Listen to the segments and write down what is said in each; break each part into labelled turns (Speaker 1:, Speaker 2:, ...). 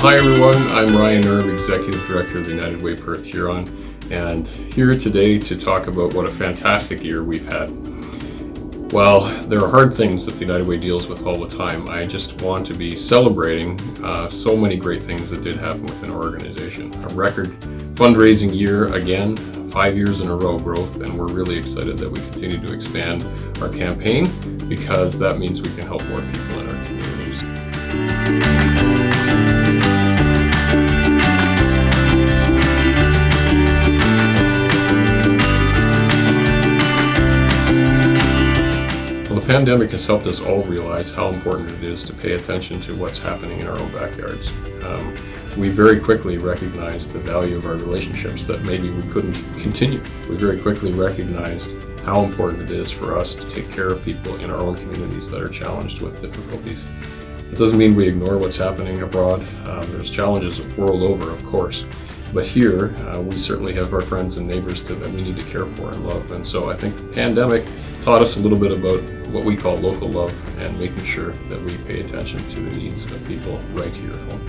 Speaker 1: Hi everyone, I'm Ryan Erb, Executive Director of the United Way Perth-Huron, and here today to talk about what a fantastic year we've had. While there are hard things that the United Way deals with all the time, I just want to be celebrating so many great things that did happen within our organization. A record fundraising year again, 5 years in a row growth, and we're really excited that we continue to expand our campaign because that means we can help more people in our communities. The pandemic has helped us all realize how important it is to pay attention to what's happening in our own backyards. We very quickly recognized the value of our relationships that maybe we couldn't continue. We very quickly recognized how important it is for us to take care of people in our own communities that are challenged with difficulties. It doesn't mean we ignore what's happening abroad. There's challenges world over, of course. But here, we certainly have our friends and neighbors that we need to care for and love. And so I think the pandemic taught us a little bit about what we call local love and making sure that we pay attention to the needs of people right here at home.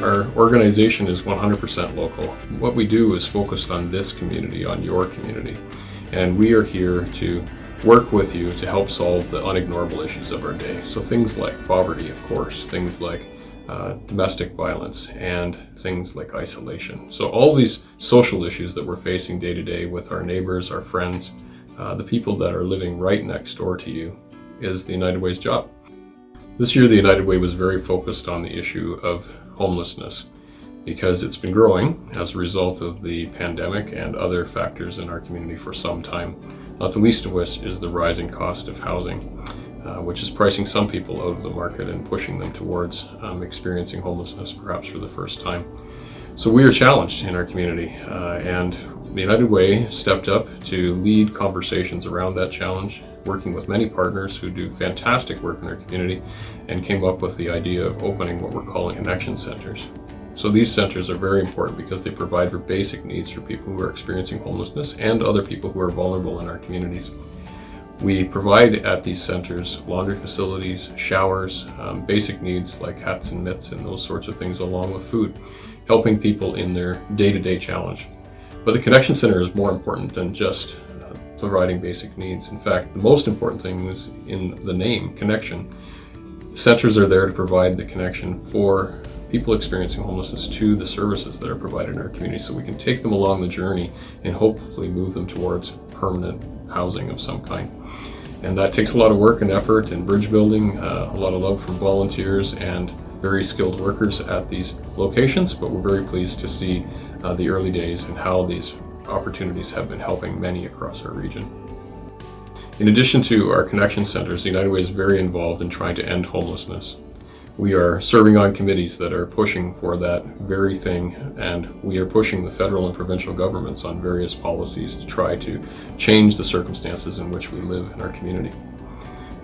Speaker 1: Our organization is 100% local. What we do is focused on this community, on your community. And we are here to work with you to help solve the unignorable issues of our day. So things like poverty, of course, things like domestic violence, and things like isolation. So all these social issues that we're facing day to day with our neighbors, our friends, the people that are living right next door to you is the United Way's job. This year, the United Way was very focused on the issue of homelessness because it's been growing as a result of the pandemic and other factors in our community for some time. Not the least of which is the rising cost of housing, which is pricing some people out of the market and pushing them towards experiencing homelessness perhaps for the first time. So we are challenged in our community, and the United Way stepped up to lead conversations around that challenge, working with many partners who do fantastic work in our community, and came up with the idea of opening what we're calling connection centers. So these centers are very important because they provide for basic needs for people who are experiencing homelessness and other people who are vulnerable in our communities. We provide at these centers laundry facilities, showers, basic needs like hats and mitts and those sorts of things, along with food, helping people in their day-to-day challenge. But the Connection Center is more important than just providing basic needs. In fact, the most important thing is in the name, connection. Centers are there to provide the connection for people experiencing homelessness to the services that are provided in our community so we can take them along the journey and hopefully move them towards permanent housing of some kind. And that takes a lot of work and effort and bridge building, a lot of love from volunteers and very skilled workers at these locations, but we're very pleased to see the early days and how these opportunities have been helping many across our region. In addition to our connection centers, the United Way is very involved in trying to end homelessness. We are serving on committees that are pushing for that very thing, and we are pushing the federal and provincial governments on various policies to try to change the circumstances in which we live in our community.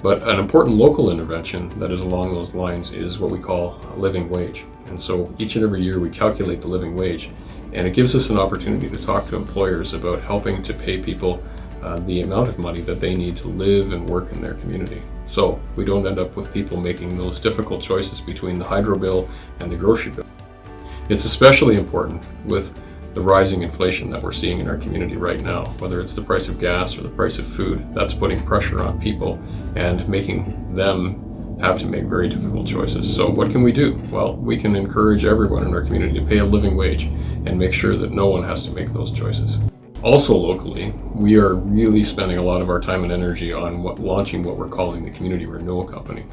Speaker 1: But an important local intervention that is along those lines is what we call a living wage. And so each and every year we calculate the living wage, and it gives us an opportunity to talk to employers about helping to pay people the amount of money that they need to live and work in their community. So we don't end up with people making those difficult choices between the hydro bill and the grocery bill. It's especially important with the rising inflation that we're seeing in our community right now, whether it's the price of gas or the price of food. That's putting pressure on people and making them have to make very difficult choices. So what can we do? Well, we can encourage everyone in our community to pay a living wage and make sure that no one has to make those choices. Also locally, we are really spending a lot of our time and energy on launching what we're calling the Community Renewal Company.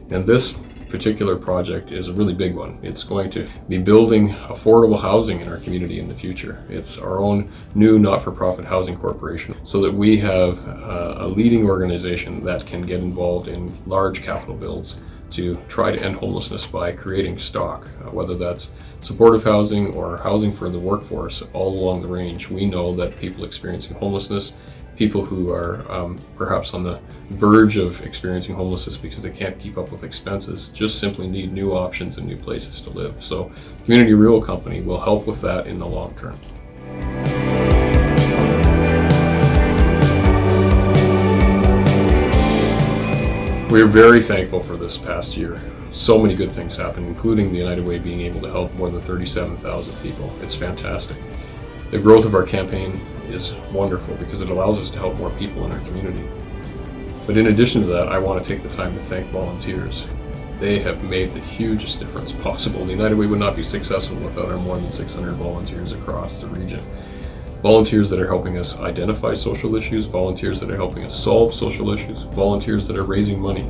Speaker 1: And this particular project is a really big one. It's going to be building affordable housing in our community in the future. It's our own new not-for-profit housing corporation so that we have a leading organization that can get involved in large capital builds to try to end homelessness by creating stock, whether that's supportive housing or housing for the workforce all along the range. We know that people experiencing homelessness, people who are perhaps on the verge of experiencing homelessness because they can't keep up with expenses, just simply need new options and new places to live. So Community Renewal Company will help with that in the long term. We're very thankful for this past year. So many good things happened, including the United Way being able to help more than 37,000 people. It's fantastic. The growth of our campaign is wonderful because it allows us to help more people in our community. But in addition to that, I want to take the time to thank volunteers. They have made the hugest difference possible. The United Way would not be successful without our more than 600 volunteers across the region. Volunteers that are helping us identify social issues, volunteers that are helping us solve social issues, volunteers that are raising money.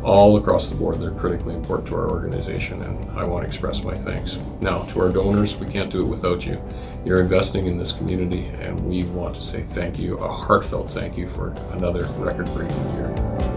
Speaker 1: All across the board, they're critically important to our organization, and I want to express my thanks. Now, to our donors, we can't do it without you. You're investing in this community, and we want to say thank you, a heartfelt thank you for another record-breaking year.